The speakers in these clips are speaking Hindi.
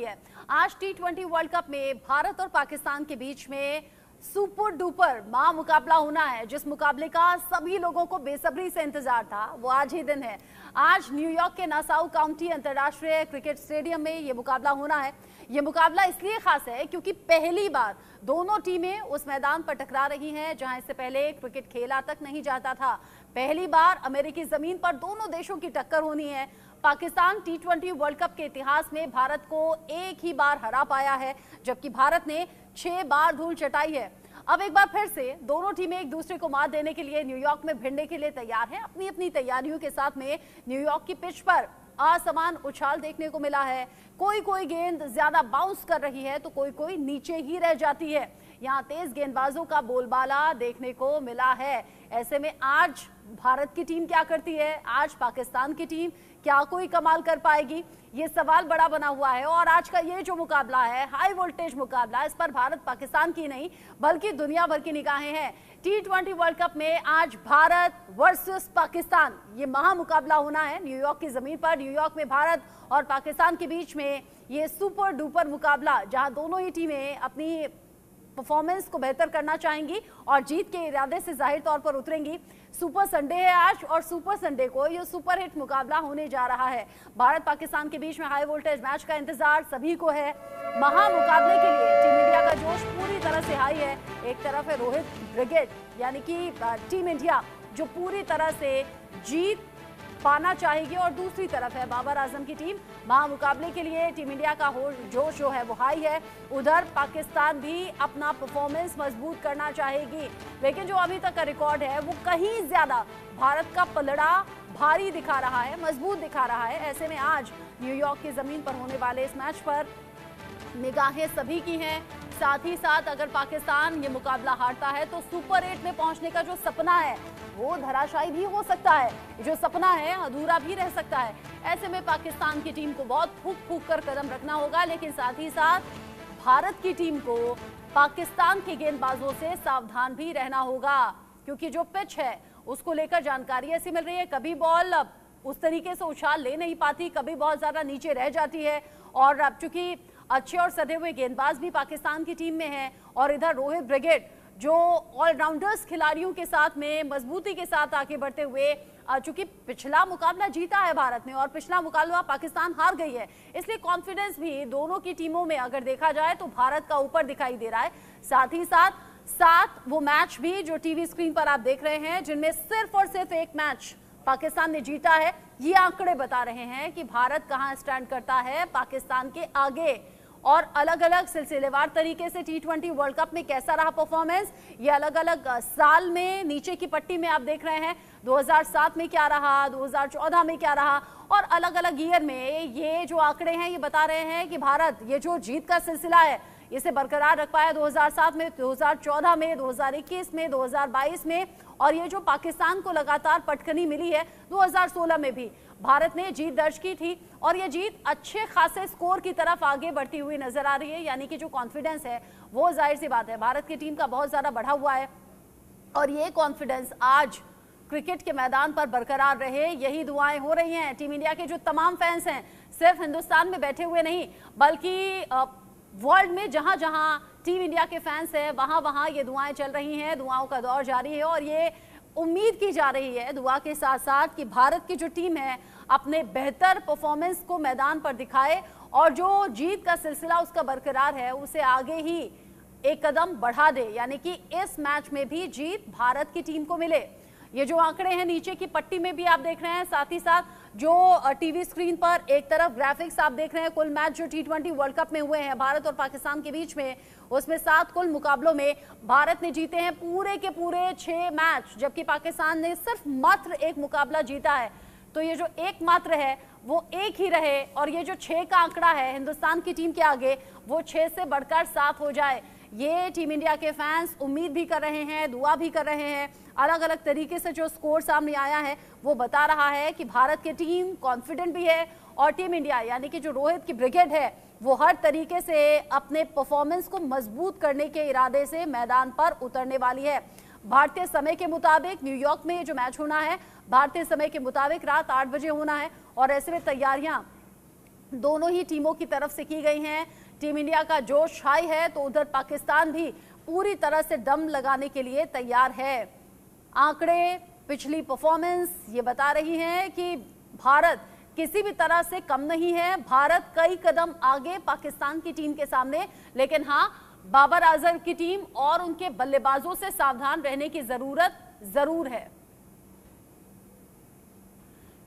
है। आज T20 वर्ल्ड कप में भारत और पाकिस्तान के बीच में सुपर डुपर मुकाबला होना है। जिस मुकाबले का सभी लोगों को बेसब्री से इंतजार था वो आज ही दिन है। आज न्यूयॉर्क के नासाउ काउंटी अंतर्राष्ट्रीय क्रिकेट स्टेडियम में ये मुकाबला होना है। ये मुकाबला इसलिए खास है क्योंकि पहली बार दोनों टीमें उस मैदान पर टकरा रही हैं जहां इससे पहले क्रिकेट खेला तक नहीं जाता था। पहली बार अमेरिकी जमीन पर दोनों देशों की टक्कर होनी है। पाकिस्तान T20 वर्ल्ड कप के इतिहास में भारत को एक ही बार हरा पाया है, जबकि भारत ने 6 बार धूल चटाई है। अब एक बार फिर से दोनों टीमें एक दूसरे को मात देने के लिए न्यूयॉर्क में भिड़ने के लिए तैयार हैं। अपनी अपनी तैयारियों के साथ में न्यूयॉर्क की पिच पर असमान उछाल देखने को मिला है। कोई गेंद ज्यादा बाउंस कर रही है तो कोई नीचे ही रह जाती है। यहाँ तेज गेंदबाजों का बोलबाला देखने को मिला है। ऐसे में आज भारत की टीम क्या करती है, आज पाकिस्तान की टीम क्या कोई कमाल कर पाएगी, ये सवाल बड़ा बना हुआ है। और आज का ये जो मुकाबला है, हाई वोल्टेज मुकाबला, इस पर भारत पाकिस्तान की नहीं बल्कि दुनिया भर की निगाहें हैं। T20 वर्ल्ड कप में आज भारत वर्सेस पाकिस्तान, ये महामुकाबला होना है न्यूयॉर्क की जमीन पर। न्यूयॉर्क में भारत और पाकिस्तान के बीच में ये सुपर डुपर मुकाबला, जहां दोनों ही टीमें अपनी परफॉर्मेंस को बेहतर करना चाहेंगी और जीत के इरादे से जाहिर तौर पर उतरेंगी। सुपर संडे है आज और सुपर संडे को ये सुपर हिट मुकाबला होने जा रहा है। भारत पाकिस्तान के बीच में हाई वोल्टेज मैच का इंतजार सभी को है। महामुकाबले के लिए टीम इंडिया का जोश पूरी तरह से हाई है। एक तरफ है रोहित ब्रिगेड यानी कि टीम इंडिया जो पूरी तरह से जीत पाना चाहेगी और दूसरी तरफ है बाबर आजम की टीम। महामुकाबले के लिए टीम इंडिया का जोश जो है वो हाई है। उधर पाकिस्तान भी अपना परफॉर्मेंस मजबूत करना चाहेगी, लेकिन जो अभी तक का रिकॉर्ड है वो कहीं ज्यादा भारत का पलड़ा भारी दिखा रहा है, मजबूत दिखा रहा है। ऐसे में आज न्यूयॉर्क की जमीन पर होने वाले इस मैच पर निगाहें सभी की हैं। साथ ही साथ अगर पाकिस्तान ये मुकाबला हारता है तो सुपर 8 में पहुंचने का जो सपना है वो धराशायी भी हो सकता है, जो सपना है अधूरा भी रह सकता है। ऐसे में पाकिस्तान की टीम को बहुत फूंक कर कदम रखना होगा, लेकिन साथ ही साथ भारत की टीम को पाकिस्तान के गेंदबाजों से सावधान भी रहना होगा, क्योंकि जो पिच है उसको लेकर जानकारी ऐसी मिल रही है कभी बॉल उस तरीके से उछाल ले नहीं पाती, कभी बहुत ज्यादा नीचे रह जाती है। और अब चूंकि अच्छे और सधे हुए गेंदबाज भी पाकिस्तान की टीम में हैं और इधर रोहित ब्रिगेड जो ऑलराउंडर्स खिलाड़ियों के साथ में मजबूती के साथ आगे बढ़ते हुए, चूंकि पिछला मुकाबला जीता है भारत ने और पिछला मुकाबला पाकिस्तान हार गई है, इसलिए कॉन्फिडेंस भी दोनों की टीमों में अगर देखा जाए तो भारत का ऊपर दिखाई दे रहा है। साथ ही साथ वो मैच भी जो टीवी स्क्रीन पर आप देख रहे हैं जिनमें सिर्फ और सिर्फ एक मैच पाकिस्तान ने जीता है, ये आंकड़े बता रहे हैं कि भारत कहां स्टैंड करता है पाकिस्तान के आगे। और अलग अलग सिलसिलेवार तरीके से T20 वर्ल्ड कप में कैसा रहा परफॉर्मेंस, ये अलग अलग साल में नीचे की पट्टी में आप देख रहे हैं 2007 में क्या रहा, 2014 में क्या रहा, और अलग अलग ईयर में ये जो आंकड़े हैं ये बता रहे हैं कि भारत ये जो जीत का सिलसिला है इसे बरकरार रख पाया 2007 में, 2014 में, 2021 में, 2022 में, और ये जो पाकिस्तान को लगातार पटकनी मिली है 2016 में भी भारत ने जीत दर्ज की थी और ये जीत अच्छे खासे स्कोर की तरफ आगे बढ़ती हुई नजर आ रही है। यानी कि जो कॉन्फिडेंस है वो जाहिर सी बात है भारत की टीम का बहुत ज्यादा बढ़ा हुआ है और ये कॉन्फिडेंस आज क्रिकेट के मैदान पर बरकरार रहे, यही दुआएं हो रही हैं। टीम इंडिया के जो तमाम फैंस हैं सिर्फ हिंदुस्तान में बैठे हुए नहीं बल्कि वर्ल्ड में जहां जहां टीम इंडिया के फैंस हैं वहां वहां ये दुआएं चल रही हैं, दुआओं का दौर जारी है और ये उम्मीद की जा रही है दुआ के साथ साथ कि भारत की जो टीम है अपने बेहतर परफॉर्मेंस को मैदान पर दिखाए और जो जीत का सिलसिला उसका बरकरार है उसे आगे ही एक कदम बढ़ा दे, यानी कि इस मैच में भी जीत भारत की टीम को मिले। ये जो आंकड़े हैं नीचे की पट्टी में भी आप देख रहे हैं, साथ ही साथ जो टीवी स्क्रीन पर एक तरफ ग्राफिक्स आप देख रहे हैं कुल मैच जो T20 वर्ल्ड कप में हुए हैं भारत और पाकिस्तान के बीच में, उसमें 7 कुल मुकाबलों में भारत ने जीते हैं पूरे के पूरे 6 मैच, जबकि पाकिस्तान ने सिर्फ मात्र एक मुकाबला जीता है। तो ये जो एकमात्र है वो एक ही रहे और ये जो 6 का आंकड़ा है हिंदुस्तान की टीम के आगे वो 6 से बढ़कर 7 हो जाए, ये टीम इंडिया के फैंस उम्मीद भी कर रहे हैं, दुआ भी कर रहे हैं। अलग अलग तरीके से जो स्कोर सामने आया है वो बता रहा है कि भारत की टीम कॉन्फिडेंट भी है और टीम इंडिया यानी कि जो रोहित की ब्रिगेड है वो हर तरीके से अपने परफॉर्मेंस को मजबूत करने के इरादे से मैदान पर उतरने वाली है। भारतीय समय के मुताबिक न्यूयॉर्क में ये जो मैच होना है भारतीय समय के मुताबिक रात 8 बजे होना है और ऐसे में तैयारियां दोनों ही टीमों की तरफ से की गई हैं। टीम इंडिया का जोश हाई है तो उधर पाकिस्तान भी पूरी तरह से दम लगाने के लिए तैयार है। आंकड़े, पिछली परफॉर्मेंस ये बता रही हैं कि भारत किसी भी तरह से कम नहीं है। भारत कई कदम आगे पाकिस्तान की टीम के सामने, लेकिन हाँ, बाबर आजम की टीम और उनके बल्लेबाजों से सावधान रहने की जरूरत जरूर है।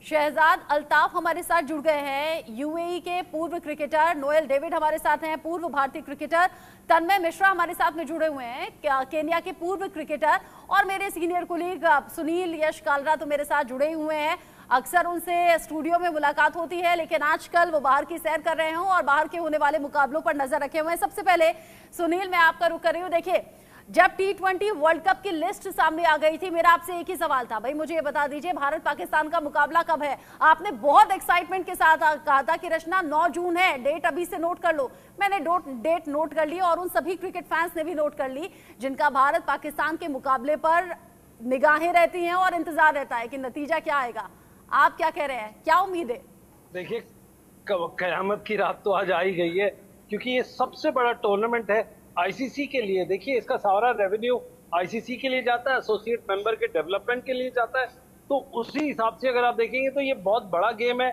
शहजाद अल्ताफ हमारे साथ जुड़ गए हैं। यूएई के पूर्व क्रिकेटर नोएल डेविड हमारे साथ हैं, पूर्व भारतीय क्रिकेटर तन्मय मिश्रा हमारे साथ में जुड़े हुए हैं, केन्या के पूर्व क्रिकेटर, और मेरे सीनियर कुलीग सुनील यश कालरा तो मेरे साथ जुड़े हुए हैं। अक्सर उनसे स्टूडियो में मुलाकात होती है, लेकिन आजकल वो बाहर की सैर कर रहे हैं और बाहर के होने वाले मुकाबलों पर नजर रखे हुए हैं। सबसे पहले सुनील, मैं आपका रुख कर रही हूँ। देखिए, जब T20 वर्ल्ड कप की लिस्ट सामने आ गई थी, मेरा आपसे एक ही सवाल था, भाई मुझे ये बता दीजिए भारत पाकिस्तान का मुकाबला कब है। आपने बहुत एक्साइटमेंट के साथ कहा था कि रचना 9 जून है, डेट अभी से नोट कर लो। मैंने डेट नोट कर ली और उन सभी क्रिकेट फैंस ने भी नोट कर ली जिनका भारत पाकिस्तान के मुकाबले पर निगाहें रहती हैं और इंतजार रहता है कि नतीजा क्या आएगा। आप क्या कह रहे हैं, क्या उम्मीद है? देखिए, कयामत की रात तो आज आ ही गई है, क्योंकि ये सबसे बड़ा टूर्नामेंट है आईसीसी के लिए। देखिए, इसका सारा रेवेन्यू आईसीसी के लिए जाता है, एसोसिएट मेंबर के डेवलपमेंट के लिए जाता है। तो उसी हिसाब से अगर आप देखेंगे तो ये बहुत बड़ा गेम है,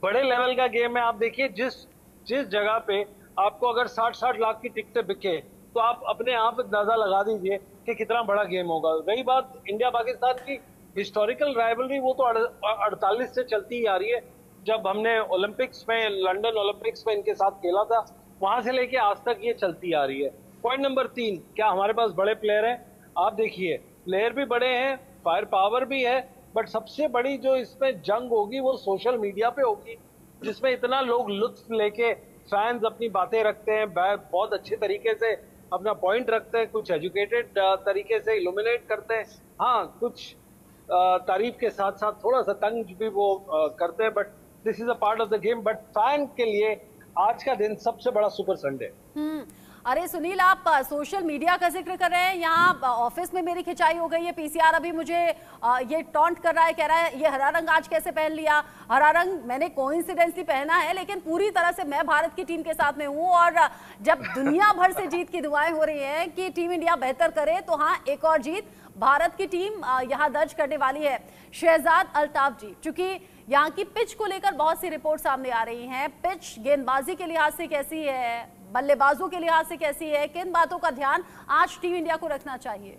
बड़े लेवल का गेम है। आप देखिए, जिस जगह पे आपको अगर 60-60 लाख की टिकटें बिके, तो आप अपने आप अंदाजा लगा दीजिए कि कितना बड़ा गेम होगा। रही बात इंडिया पाकिस्तान की हिस्टोरिकल राइवलरी, वो तो 48 से चलती ही आ रही है। जब हमने ओलंपिक्स में, लंदन ओलंपिक्स में इनके साथ खेला था, वहां से लेके आज तक ये चलती आ रही है। पॉइंट नंबर 3, क्या हमारे पास बड़े प्लेयर हैं? आप देखिए, प्लेयर भी बड़े हैं, फायर पावर भी है, बट सबसे बड़ी जो इसमें जंग होगी वो सोशल मीडिया पे होगी, जिसमें इतना लोग लुत्फ लेके, फैंस अपनी बातें रखते हैं, बहुत अच्छे तरीके से अपना पॉइंट रखते हैं, कुछ एजुकेटेड तरीके से इल्यूमिनेट करते हैं। हाँ, कुछ तारीफ के साथ साथ थोड़ा सा तंज भी वो करते हैं, but this is a part of the game. But fan के लिए आज का दिन सबसे बड़ा सुपर संडे। अरे सुनील, आप सोशल मीडिया का जिक्र कर रहे हैं, यहाँ ऑफिस में मेरी खिंचाई हो गई है। पीसीआर अभी मुझे ये टॉन्ट कर रहा है, कह रहा है ये हरा रंग आज कैसे पहन लिया। हरा रंग मैंने कोइंसिडेंटली पहना है, लेकिन पूरी तरह से मैं भारत की टीम के साथ में हूँ। और जब दुनिया भर से जीत की दुआएं हो रही हैं कि टीम इंडिया बेहतर करे, तो हाँ, एक और जीत भारत की टीम यहाँ दर्ज करने वाली है। शहजाद अल्ताफ जी, चूंकि यहाँ की पिच को लेकर बहुत सी रिपोर्ट सामने आ रही हैं, पिच गेंदबाजी के लिहाज से कैसी है, बल्लेबाजों के लिहाज से कैसी है, किन बातों का ध्यान आज टीम इंडिया को रखना चाहिए?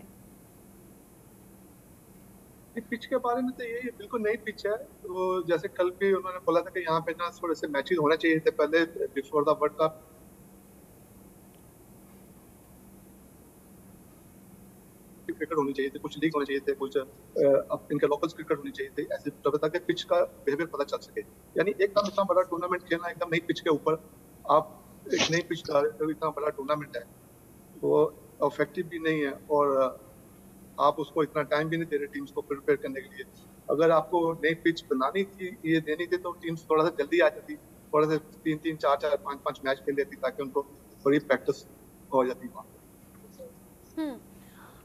पिच के बारे में तो यही बिल्कुल नई पिच है। तो जैसे कल भी उन्होंने बोला था कि यहाँ पे ना थोड़े से मैचेस होने चाहिए थे पहले, before the world cup. Cricket होनी चाहिए थी, कुछ लीग होने चाहिए थे, कुछ इनके लोकल्स क्रिकेट होनी चाहिए थी, ऐसे तब ताकि पिच का बिहेवियर पता चल सके। यानी एकदम इतना बड़ा टूर्नामेंट खेलना एकदम नई पिच के ऊपर, आप एक नई पिच डाल रहे हो, इतना बड़ा टूर्नामेंट है, वो इफेक्टिव भी नहीं है और आप उसको इतना टाइम भी नहीं दे रहे टीम्स को प्रिपेयर करने के लिए। अगर आपको नई पिच बनानी थी, ये देनी थी, तो टीम्स थोड़ा सा जल्दी आ जाती, थोड़ा सा 3-3, 4-4, 5-5 मैच खेल लेती, ताकि उनको थोड़ी प्रैक्टिस हो जाती वहाँ।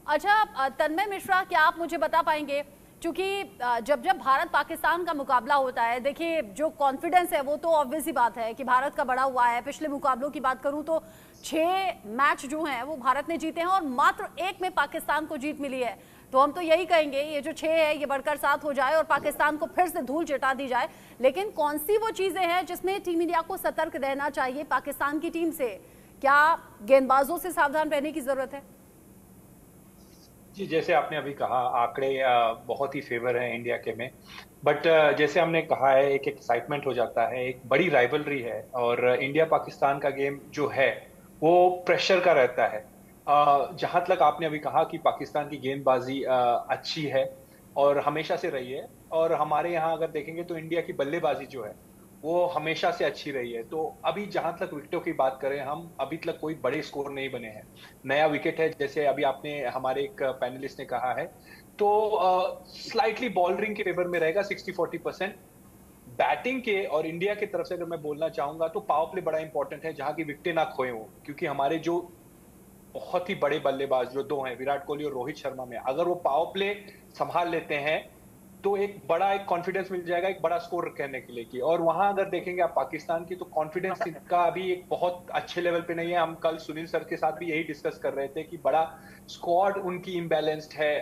अच्छा तन्मय मिश्रा, क्या आप मुझे बता पाएंगे, क्योंकि जब जब भारत पाकिस्तान का मुकाबला होता है, देखिए जो कॉन्फिडेंस है वो तो ऑब्वियस ही बात है कि भारत का बढ़ा हुआ है। पिछले मुकाबलों की बात करूं तो 6 मैच जो हैं वो भारत ने जीते हैं और मात्र 1 में पाकिस्तान को जीत मिली है। तो हम तो यही कहेंगे ये जो 6 है ये बढ़कर 7 हो जाए और पाकिस्तान को फिर से धूल चटा दी जाए। लेकिन कौन सी वो चीजें हैं जिसमें टीम इंडिया को सतर्क रहना चाहिए पाकिस्तान की टीम से? क्या गेंदबाजों से सावधान रहने की जरूरत है? जी, जैसे आपने अभी कहा, आंकड़े बहुत ही फेवर है इंडिया के में, बट जैसे हमने कहा है, एक एक्साइटमेंट हो जाता है, एक बड़ी राइवलरी है और इंडिया पाकिस्तान का गेम जो है वो प्रेशर का रहता है। जहां तक आपने अभी कहा कि पाकिस्तान की गेंदबाजी अच्छी है और हमेशा से रही है, और हमारे यहाँ अगर देखेंगे तो इंडिया की बल्लेबाजी जो है वो हमेशा से अच्छी रही है। तो अभी जहां तक विकेटों की बात करें, हम अभी तक कोई बड़े स्कोर नहीं बने हैं। नया विकेट है, जैसे अभी आपने हमारे एक पैनलिस्ट ने कहा है, तो स्लाइटली बॉलरिंग के फेवर में रहेगा 60-40%। बैटिंग के और इंडिया की तरफ से अगर मैं बोलना चाहूंगा तो पावर प्ले बड़ा इंपॉर्टेंट है, जहां की विकेटें ना खोए हो, क्योंकि हमारे जो बहुत ही बड़े बल्लेबाज जो 2 हैं, विराट कोहली और रोहित शर्मा में, अगर वो पावर प्ले संभाल लेते हैं तो एक कॉन्फिडेंस मिल जाएगा एक बड़ा स्कोर करने के लिए की। और वहां अगर देखेंगे आप पाकिस्तान की, तो कॉन्फिडेंस इनका अभी एक बहुत अच्छे लेवल पे नहीं है। हम कल सुनील सर के साथ भी यही डिस्कस कर रहे थे कि बड़ा स्क्वाड उनकी इम्बैलेंस्ड है।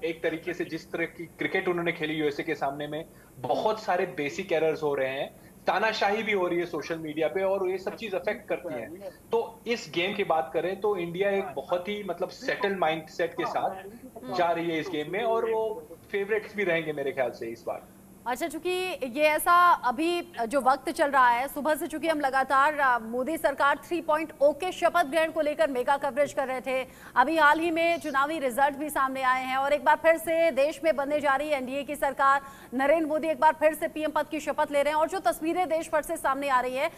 एक तरीके से जिस तरह की क्रिकेट उन्होंने खेली यूएसए के सामने में, बहुत सारे बेसिक एरर्स हो रहे हैं, तानाशाही भी हो रही है सोशल मीडिया पे, और ये सब चीज अफेक्ट करती है। तो इस गेम की बात करें तो इंडिया एक बहुत ही मतलब सेटल माइंडसेट के साथ जा रही है इस गेम में, और वो फेवरेट्स भी रहेंगे मेरे ख्याल से इस बार। अच्छा, चूंकि ये ऐसा अभी जो वक्त चल रहा है, सुबह से चूंकि हम लगातार मोदी सरकार 3.0 के शपथ ग्रहण को लेकर मेगा कवरेज कर रहे थे, अभी हाल ही में चुनावी रिजल्ट भी सामने आए हैं और एक बार फिर से देश में बनने जा रही है एनडीए की सरकार। नरेंद्र मोदी एक बार फिर से पीएम पद की शपथ ले रहे हैं और जो तस्वीरें देश भर से सामने आ रही है,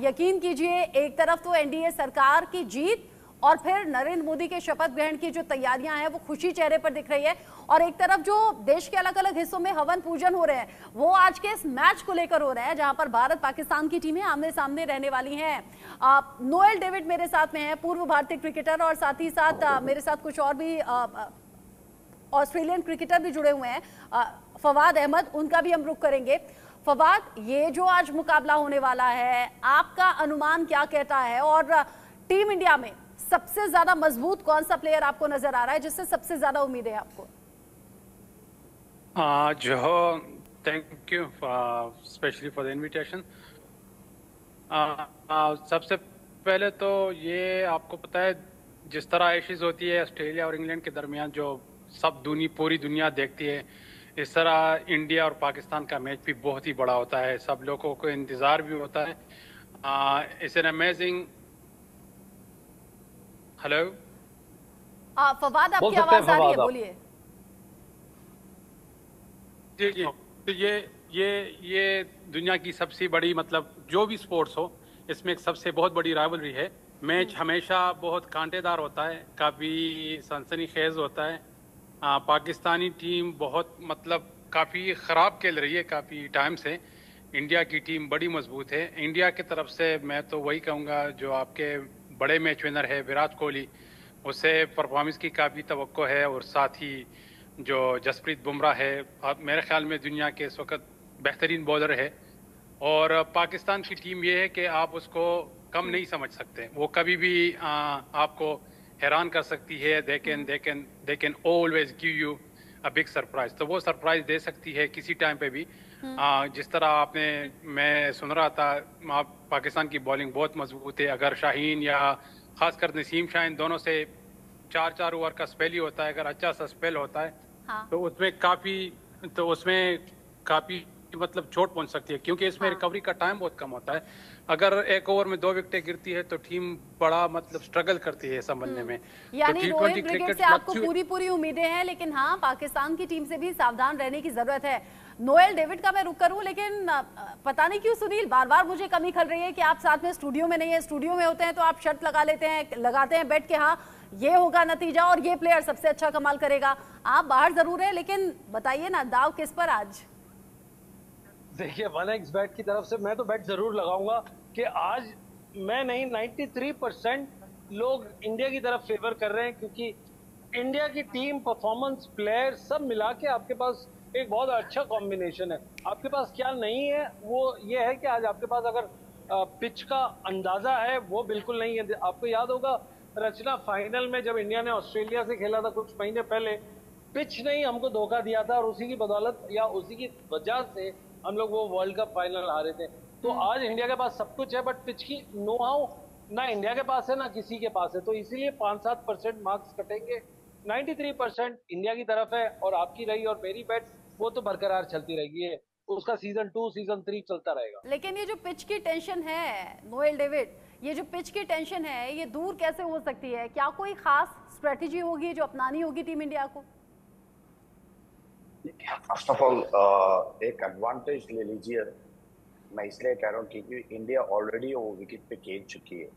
यकीन कीजिए एक तरफ तो एनडीए सरकार की जीत और फिर नरेंद्र मोदी के शपथ ग्रहण की जो तैयारियां हैं वो खुशी चेहरे पर दिख रही है, और एक तरफ जो देश के अलग अलग हिस्सों में हवन पूजन हो रहे हैं वो आज के इस मैच को लेकर हो रहे हैं, जहां पर भारत पाकिस्तान की टीमें आमने सामने रहने वाली हैं। नोएल डेविड मेरे साथ में है, पूर्व भारतीय क्रिकेटर, और साथ ही साथ मेरे साथ कुछ और भी ऑस्ट्रेलियन क्रिकेटर भी जुड़े हुए हैं, फवाद अहमद, उनका भी हम रुख करेंगे। फवाद, ये जो आज मुकाबला होने वाला है, आपका अनुमान क्या कहता है, और टीम इंडिया में सबसे ज्यादा मजबूत कौन सा प्लेयर आपको नजर आ रहा है, जिससे सबसे ज्यादा उम्मीद है आपको? जो thank you specially for the invitation. सबसे पहले तो ये आपको पता है, जिस तरह एशेज होती है ऑस्ट्रेलिया और इंग्लैंड के दरमियान, जो सब पूरी दुनिया देखती है, इस तरह इंडिया और पाकिस्तान का मैच भी बहुत ही बड़ा होता है, सब लोगों को इंतज़ार भी होता है। It's an amazing. Hello Fawad, आपकी आवाज आ रही है, बोलिए। जी जी, तो ये दुनिया की सबसे बड़ी, मतलब जो भी स्पोर्ट्स हो, इसमें एक सबसे बहुत बड़ी राइवलरी है। मैच हमेशा बहुत कांटेदार होता है, काफ़ी सनसनीखेज होता है। पाकिस्तानी टीम बहुत मतलब काफ़ी ख़राब खेल रही है काफ़ी टाइम से। इंडिया की टीम बड़ी मजबूत है। इंडिया की तरफ से मैं तो वही कहूँगा, जो आपके बड़े मैच विनर है विराट कोहली, उससे परफॉर्मेंस की काफ़ी तवक्को है, और साथ ही जो जसप्रीत बुमराह है, मेरे ख्याल में दुनिया के इस वक्त बेहतरीन बॉलर है। और पाकिस्तान की टीम ये है कि आप उसको कम नहीं समझ सकते, वो कभी भी आपको हैरान कर सकती है। They can always give you a big surprise, तो वो सरप्राइज दे सकती है किसी टाइम पे भी। जिस तरह मैं सुन रहा था, पाकिस्तान की बॉलिंग बहुत मजबूत है। अगर शाहीन या खासकर नसीम शाहीन दोनों से 4-4 ओवर का स्पेल ही होता है, अगर अच्छा सा स्पेल होता है, हाँ, तो उसमें काफ़ी मतलब चोट पहुंच सकती है, क्योंकि इसमें रिकवरी का टाइम बहुत कम होता है। अगर एक ओवर में 2 विकेटें गिरती है तो टीम बड़ा मतलब स्ट्रगल करती है समझने में। यानी रोहित क्रिकेट से आपको पूरी उम्मीदें हैं, लेकिन हाँ, पाकिस्तान की टीम से भी सावधान रहने की जरूरत है। नोएल डेविड का मैं रुक करूं, लेकिन पता नहीं क्यों सुनील, बार बार मुझे कमी खल रही है कि आप साथ में स्टूडियो में नहीं है। स्टूडियो में होते हैं तो आप शर्त लगाते हैं बेट के, हाँ ये होगा नतीजा और ये प्लेयर सबसे अच्छा कमाल करेगा। आप बाहर जरूर है, लेकिन बताइए ना, दाव किस पर आज? देखिए, 1x बैट की तरफ से मैं तो बैट जरूर लगाऊंगा कि आज मैं नहीं, 93% लोग इंडिया की तरफ फेवर कर रहे हैं, क्योंकि इंडिया की टीम, परफॉर्मेंस, प्लेयर सब मिला के आपके पास एक बहुत अच्छा कॉम्बिनेशन है। आपके पास क्या नहीं है वो ये है कि आज आपके पास अगर पिच का अंदाजा है वो बिल्कुल नहीं है। आपको याद होगा रचना, फाइनल में जब इंडिया ने ऑस्ट्रेलिया से खेला था कुछ महीने पहले, पिच ने ही हमको धोखा दिया था, और उसी की बदौलत या उसी की वजह से हम लोग वो वर्ल्ड कप फाइनल हारे थे। तो आज इंडिया के पास सब कुछ है, बट पिच की नो हाउ ना इंडिया के पास है ना किसी के पास है, तो इसीलिए 5-7% मार्क्स कटेंगे। 93% इंडिया की तरफ है, और आपकी रही और मेरी बैट वो तो बरकरार चलती रहेगी, उसका सीजन 2 सीजन 3 चलता रहेगा। लेकिन ये जो पिच की टेंशन है नोएल डेविड, ये जो पिच की टेंशन है, ये दूर कैसे हो सकती है? क्या कोई खास स्ट्रेटेजी होगी जो अपनानी होगी टीम इंडिया को? फर्स्ट ऑफ ऑल एक एडवांटेज ले लीजिए, मैं इसलिए कह रहा हूँ क्योंकि इंडिया ऑलरेडी वो विकेट पे खेल चुकी है,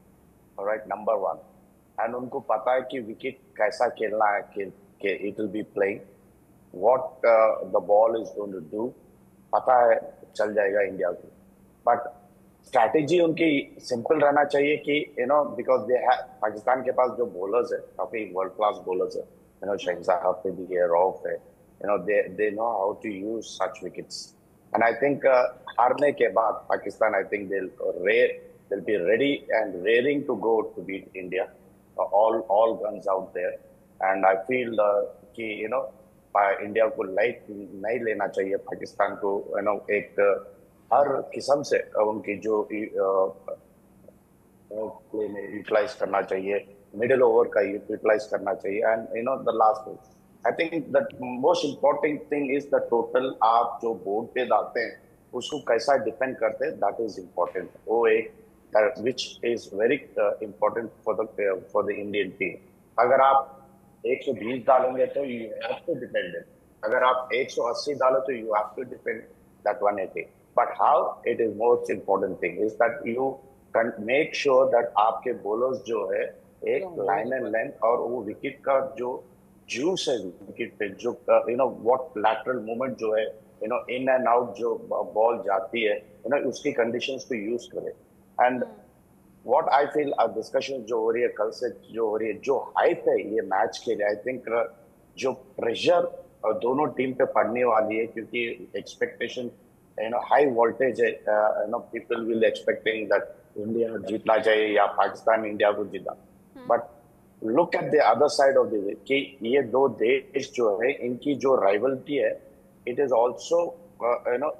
राइट, नंबर 1, एंड उनको पता है कि विकेट कैसा खेलना है, कि it will be playing what the ball is going to do, पता है, चल जाएगा इंडिया को। बट स्ट्रैटेजी उनकी सिंपल रहना चाहिए कि बिकॉज दे हैव, पाकिस्तान के पास जो बॉलर्स है काफी वर्ल्ड क्लास बॉलर्स है, शहजाद पे भी है, रऊफ है, they know how to use such wickets. And I think हारने के बाद Pakistan, I think they'll be ready and raring to go to beat India. All guns out there. And I feel कि इंडिया को लाइट नहीं लेना चाहिए, पाकिस्तान को एक हर किस्म से उनकी जो प्ले में यूटिलाइज करना चाहिए, मिडिल ओवर का यूटिलाइज करना चाहिए. And the last, I think the most important thing is the total आप जो बोर्ड पे डालते हैं उसको कैसा डिपेंड करते हैं, दैट इज इम्पोर्टेंट. वो एक which is very important for the Indian team. अगर आप 120 डालेंगे तो you have to defend it. अगर आप 180 डालो तो you have to defend that 180. But how it is most important thing is that you can make sure that आपके बॉलर्स जो है एक लाइन एंड लेंथ और वो विकेट का जो जूस है विकेट पे, जो व्हाट लैटरल मूवमेंट जो है इन एंड आउट जो बॉल जाती है उसकी कंडीशंस को यूज करे. And what I feel discussion जो हो रही है कल से जो हो रही है, जो हाइप है ये मैच के लिए, आई थिंक जो प्रेशर दोनों टीम पे पड़ने वाली है, क्योंकि एक्सपेक्टेशन हाई वोल्टेज है. People will expecting that India जीतना चाहिए या पाकिस्तान इंडिया को जीता. But look at the other side of the कि ये दो देश जो है इनकी जो राइवलरी है, it is also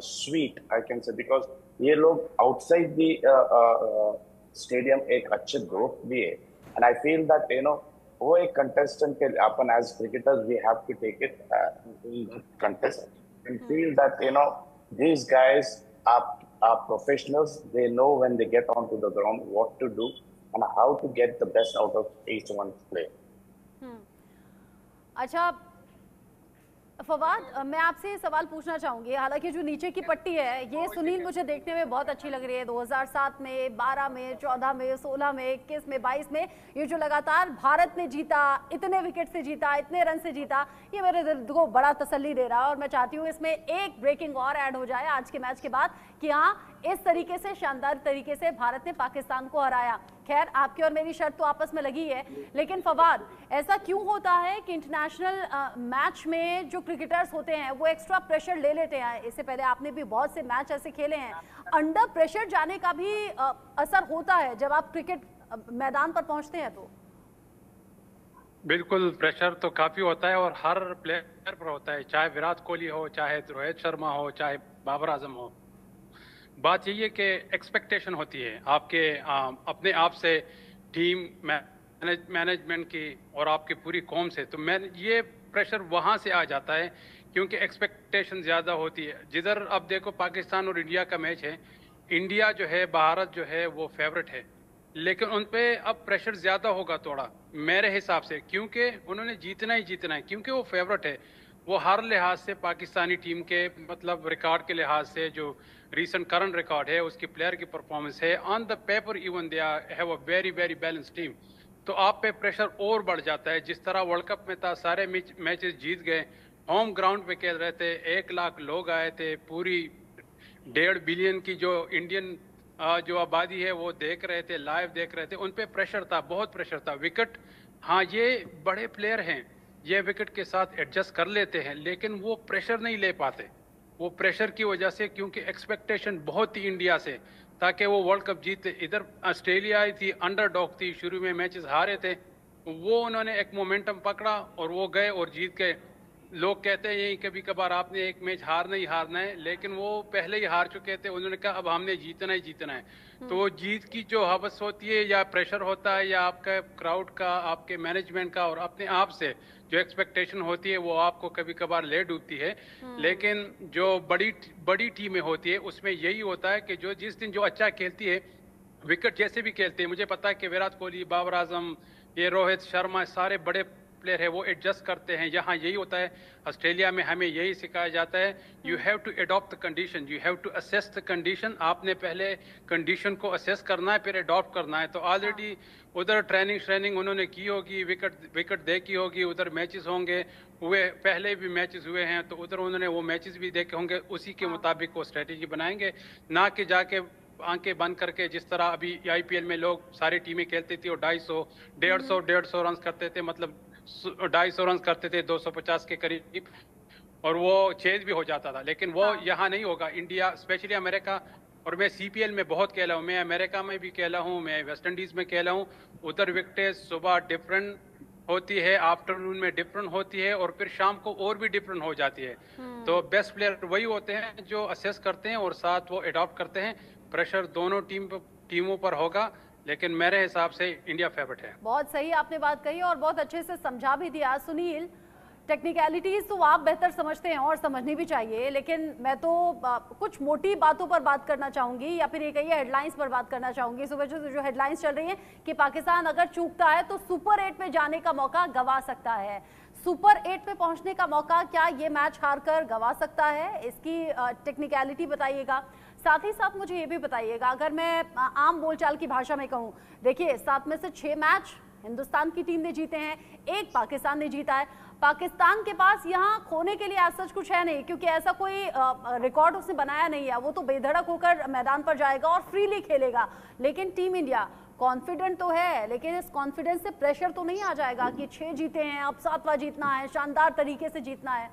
sweet I can say, because ये लोग आउटसाइड द स्टेडियम एक अच्छे दोस्त भी है. एंड आई फील दैट वो एक कंटेस्टेंट के अपन as cricketers we have to take it contest and feel that these guys are professionals. They know when they get onto the ground what to do and how to get the best out of each one's play. अच्छा फवाद, मैं आपसे सवाल पूछना चाहूंगी. हालांकि जो नीचे की पट्टी है ये सुनील मुझे देखने में बहुत अच्छी लग रही है. 2007 में, 12 में, 14 में, 16 में, 21 में, 22 में ये जो लगातार भारत ने जीता, इतने विकेट से जीता, इतने रन से जीता, ये मेरे दिल को बड़ा तसल्ली दे रहा है. और मैं चाहती हूँ इसमें एक ब्रेकिंग और ऐड हो जाए आज के मैच के बाद कि हाँ, इस तरीके से शानदार तरीके से भारत ने पाकिस्तान को हराया. खैर, आपकी और मेरी शर्त तो आपस में लगी है, लेकिन फवाद, ऐसा क्यों होता है कि इंटरनेशनल मैच में जो क्रिकेटर्स होते हैं वो एक्स्ट्रा प्रेशर ले लेते हैं? इससे पहले आपने भी बहुत से मैच ऐसे खेले हैं. अंडर प्रेशर जाने का भी असर होता है जब आप क्रिकेट मैदान पर पहुंचते हैं? तो बिल्कुल, प्रेशर तो काफी होता है और हर प्लेयर पर होता है, चाहे विराट कोहली हो, चाहे रोहित शर्मा हो, चाहे बाबर आजम हो. बात यही है कि एक्सपेक्टेशन होती है आपके अपने आप से, टीम मैनेजमेंट की और आपकी पूरी कौम से. तो ये प्रेशर वहाँ से आ जाता है क्योंकि एक्सपेक्टेशन ज़्यादा होती है. जिधर अब देखो पाकिस्तान और इंडिया का मैच है, इंडिया जो है, भारत जो है वो फेवरेट है, लेकिन उन पे अब प्रेशर ज़्यादा होगा थोड़ा मेरे हिसाब से, क्योंकि उन्होंने जीतना ही जीतना है, क्योंकि वो फेवरेट है. वो हर लिहाज से पाकिस्तानी टीम के मतलब रिकॉर्ड के लिहाज से, जो रीसेंट करंट रिकॉर्ड है, उसकी प्लेयर की परफॉर्मेंस है, on the paper even they have a very very balance team. तो आप पे प्रेशर और बढ़ जाता है. जिस तरह वर्ल्ड कप में था, सारे मैचेस जीत गए, होम ग्राउंड पे खेल रहे थे, 1 लाख लोग आए थे, पूरी 1.5 बिलियन की जो इंडियन जो आबादी है वो देख रहे थे, लाइव देख रहे थे. उन पे प्रेशर था, बहुत प्रेशर था. विकेट, हाँ ये बड़े प्लेयर हैं, ये विकेट के साथ एडजस्ट कर लेते हैं, लेकिन वो प्रेशर नहीं ले पाते. वो प्रेशर की वजह से, क्योंकि एक्सपेक्टेशन बहुत थी इंडिया से ताकि वो वर्ल्ड कप जीते. इधर ऑस्ट्रेलिया आई थी, अंडरडॉग थी, शुरू में मैचेस हारे थे, वो उन्होंने एक मोमेंटम पकड़ा और वो गए और जीत गए. लोग कहते हैं यही कभी कभार आपने एक मैच हारना ही हारना है, लेकिन वो पहले ही हार चुके थे. उन्होंने कहा अब हमने जीतना ही जीतना है. तो जीत की जो हवस होती है या प्रेशर होता है या आपका क्राउड का, आपके मैनेजमेंट का और अपने आप से जो एक्सपेक्टेशन होती है, वो आपको कभी कभार ले डूबती है. लेकिन जो बड़ी टीमें होती है उसमें यही होता है कि जो जिस दिन जो अच्छा खेलती है, विकेट जैसे भी खेलते हैं, मुझे पता है कि विराट कोहली, बाबर आजम, ये रोहित शर्मा, सारे बड़े प्लेयर है, वो एडजस्ट करते हैं. यहाँ यही होता है, ऑस्ट्रेलिया में हमें यही सिखाया जाता है, you have to adopt the condition, you have to assess the condition. आपने पहले कंडीशन को असेस करना है, फिर अडॉप्ट करना है. तो ऑलरेडी उधर ट्रेनिंग उन्होंने की होगी, विकेट देखी होगी, उधर मैचेस होंगे हुए, पहले भी मैचेस हुए हैं, तो उधर उन्होंने वो मैचेस भी देखे होंगे, उसी के मुताबिक वो स्ट्रेटेजी बनाएंगे. ना कि जाके आंखें बंद करके, जिस तरह अभी IPL में लोग सारी टीमें खेलती थी और 250 150 रन करते थे, मतलब 250 रन करते थे 250 के करीब, और वो चेंज भी हो जाता था, लेकिन वो यहाँ नहीं होगा। इंडिया स्पेशली अमेरिका, और मैं सीपीएल में बहुत खेला हूँ, मैं अमेरिका में भी खेला हूँ, मैं वेस्ट इंडीज में खेला हूँ। उधर विकेटें सुबह डिफरेंट होती है, आफ्टरनून में डिफरेंट होती है, और फिर शाम को और भी डिफरेंट हो जाती है। तो बेस्ट प्लेयर वही होते हैं जो असेस करते हैं और साथ वो अडॉप्ट करते हैं। प्रेशर दोनों टीमों पर होगा, लेकिन मेरे हिसाब से इंडिया फेवरेट है। बहुत सही आपने बात कही और बहुत अच्छे से समझा भी दिया। सुनील, टेक्निकलिटीज तो आप बेहतर समझते हैं और समझनी भी चाहिए, लेकिन मैं तो कुछ मोटी बातों पर बात करना चाहूंगी, या फिर ये कहिए हेडलाइंस पर बात करना चाहूंगी। इस वजह से जो हेडलाइंस चल रही हैं कि पाकिस्तान अगर चूकता है तो सुपर 8 में जाने का मौका गंवा सकता है। सुपर 8 पे पहुंचने का मौका क्या ये मैच हारकर गंवा सकता है? इसकी टेक्निकलिटी बताइएगा। साथ ही साथ मुझे ये भी बताइएगा, अगर मैं आम बोलचाल की भाषा में कहूँ, देखिए 7 में से 6 मैच हिंदुस्तान की टीम ने जीते हैं, 1 पाकिस्तान ने जीता है। पाकिस्तान के पास यहाँ खोने के लिए ऐसा कुछ है नहीं, क्योंकि ऐसा कोई रिकॉर्ड उसने बनाया नहीं है। वो तो बेधड़क होकर मैदान पर जाएगा और फ्रीली खेलेगा। लेकिन टीम इंडिया कॉन्फिडेंट तो है, लेकिन इस कॉन्फिडेंस से प्रेशर तो नहीं आ जाएगा कि 6 जीते हैं, अब 7वां जीतना है, शानदार तरीके से जीतना है?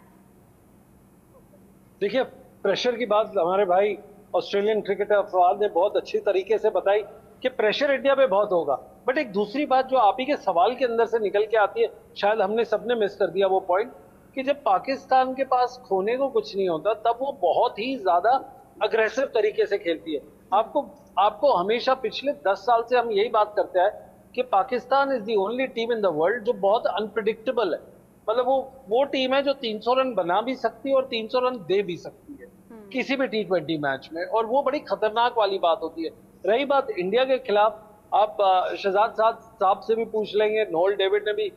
देखिए, प्रेशर की बात हमारे भाई ऑस्ट्रेलियन क्रिकेटर फवाद ने बहुत अच्छी तरीके से बताई कि प्रेशर इंडिया पे बहुत होगा। बट एक दूसरी बात जो आप ही के सवाल के अंदर से निकल के आती है, शायद हमने सबने मिस कर दिया वो पॉइंट, कि जब पाकिस्तान के पास खोने को कुछ नहीं होता तब वो बहुत ही ज्यादा अग्रेसिव तरीके से खेलती है। आपको हमेशा पिछले 10 साल से हम यही बात करते हैं कि Pakistan is the only team in the world जो बहुत अनप्रिडिक्टेबल है। मतलब वो टीम है जो 300 रन बना भी सकती है और 300 रन दे भी सकती है किसी भी T20 मैच में, और वो बड़ी खतरनाक वाली बात होती है। रही बात इंडिया के खिलाफ, आप शहजाद साहब से भी पूछ लेंगे, नोएल डेविड ने भी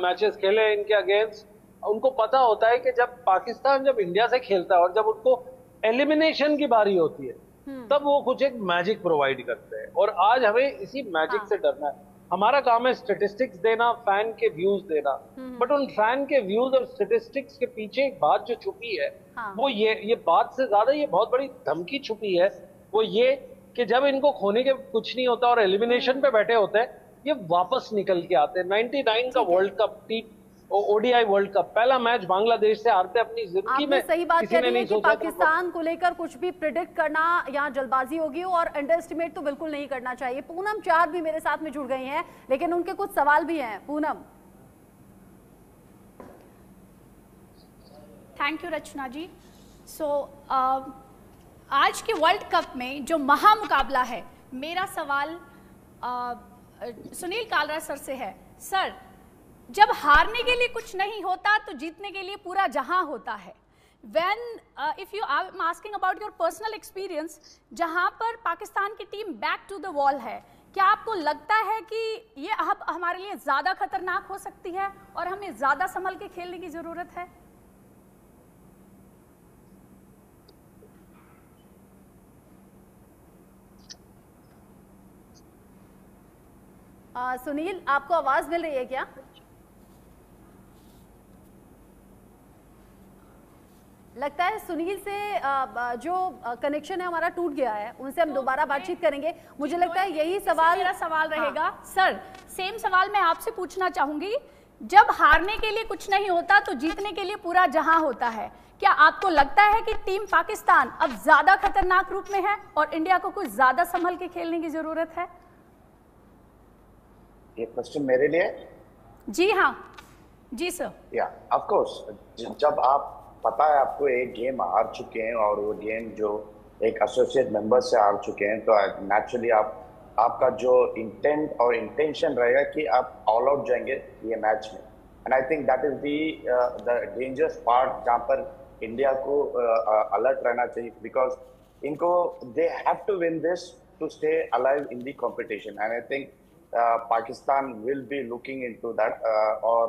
मैचेस खेले इनके अगेंस्ट। उनको पता होता है कि जब पाकिस्तान जब इंडिया से खेलता है और जब उनको एलिमिनेशन की बारी होती है तब वो कुछ एक मैजिक प्रोवाइड करते हैं, और आज हमें इसी मैजिक से डरना है। हमारा काम है स्टेटिस्टिक्स देना, फैन के व्यूज देना, बट उन फैन के व्यूज और स्टेटिस्टिक्स के पीछे एक बात जो छुपी है, वो ये बात से ज्यादा ये बहुत बड़ी धमकी छुपी है। वो ये कि जब इनको खोने के कुछ नहीं होता और एलिमिनेशन पे बैठे होते हैं, ये वापस निकल के आते हैं। 99 का world cup ODI world cup पहला मैच बांग्लादेश से हारते अपनी जिंदगी में सही बात किसी ने नहीं सोचा। पाकिस्तान को लेकर कुछ भी प्रिडिक्ट करना यहाँ जल्दबाजी होगी और अंडर एस्टिमेट तो बिल्कुल नहीं करना चाहिए। पूनम चार भी मेरे साथ में जुड़ गई हैं, लेकिन उनके कुछ सवाल भी हैं। पूनम। थैंक यू रचना जी। आज के वर्ल्ड कप में जो महामुकाबला है, मेरा सवाल सुनील कालरा सर से है। सर, जब हारने के लिए कुछ नहीं होता तो जीतने के लिए पूरा जहां होता है। When if you I'm asking about your personal experience, जहां पर पाकिस्तान की team back to the wall है, क्या आपको लगता है कि ये अब हमारे लिए ज्यादा खतरनाक हो सकती है और हमें ज्यादा संभल के खेलने की जरूरत है? सुनील, आपको आवाज मिल रही है क्या? लगता है सुनील से जो कनेक्शन है हमारा टूट गया है, उनसे हम दोबारा बातचीत करेंगे। मुझे लगता है यही सवाल मेरा सवाल रहेगा। सर, सेम सवाल मैं आपसे पूछना चाहूंगी। जब हारने के लिए कुछ नहीं होता तो जीतने के लिए पूरा जहां होता है, क्या आपको लगता है कि टीम पाकिस्तान अब ज्यादा खतरनाक रूप में है और इंडिया को कुछ ज्यादा संभल के खेलने की जरूरत है? ये क्वेश्चन मेरे लिए? जी हाँ, जी सर। या ऑफ कोर्स, जब आप पता है आपको एक गेम हार चुके हैं और वो गेम जो एक एसोसिएट मेंबर से हार चुके हैं, तो नेचुरली आपका जो इंटेंट और इंटेंशन रहेगा कि आप ऑल आउट जाएंगे ये मैच में। And I think that is the dangerous part, जहाँ पर इंडिया को अलर्ट रहना चाहिए, बिकॉज इनको they have to win this to stay alive in the competition. And I think Pakistan will be looking into that, or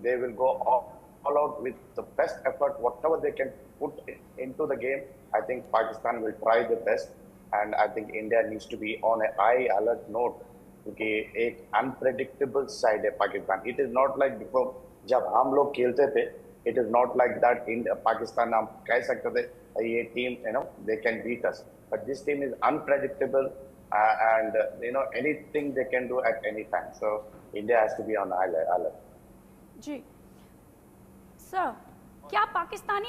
they will go all out with the best effort, whatever they can put into the game. I think Pakistan will try the best, and I think India needs to be on a high alert note, क्योंकि एक unpredictable side है Pakistan. It is not like before, जब हम लोग खेलते थे, it is not like that in Pakistan हम कह सकते थे ये team, they can beat us, but this team is unpredictable. And anything they can do at any time, so India has to be on alert. जी सर, क्या पाकिस्तानी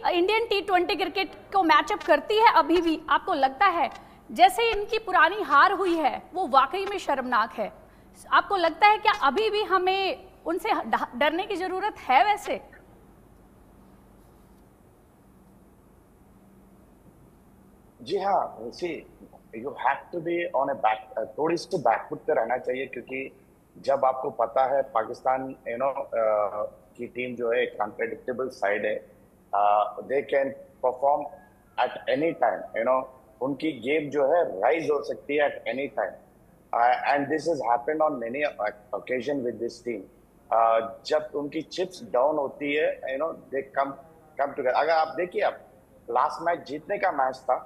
इंडियन T20 क्रिकेट को मैचअप करती है अभी भी? आपको लगता है जैसे इनकी पुरानी हार हुई है वो वाकई में शर्मनाक है? आपको लगता है क्या अभी भी हमें उनसे डरने की जरूरत है? वैसे जी हाँ, see you have to be on a back, थोड़ी सी बैकफुट पे रहना चाहिए, क्योंकि जब आपको पता है पाकिस्तान की टीम जो है एक अनप्रेडिक्टेबल साइड है, they can perform at any time, उनकी गेम जो है राइज हो सकती है at any time, and this is happened on many occasion with this team. जब उनकी चिप्स डाउन होती है, दे कम टुगेदर। अगर आप देखिए, आप लास्ट मैच जीतने का मैच था,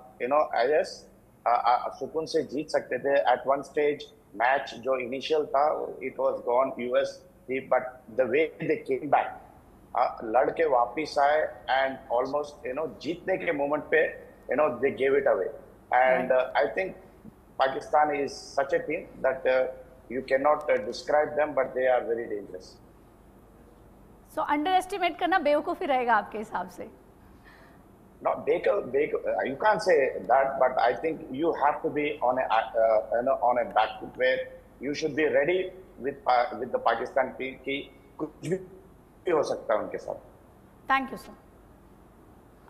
एस सुकून से जीत सकते थे। एट वन स्टेज मैच जो इनिशियल था, इट वाज गॉन यूएस थी, but the way they came back, लड़के वापिस आए एंड ऑलमोस्ट जीतने के मोमेंट पे they gave it away. And I think Pakistan is such A team that you cannot describe them, but they are very dangerous. So under estimate करना बेवकूफ़ी रहेगा आपके हिसाब से? No, you can't say that, but I think you have to be on a back foot where you should be ready with the Pakistan team कि कुछ भी हो सकता है उनके साथ। Thank you sir.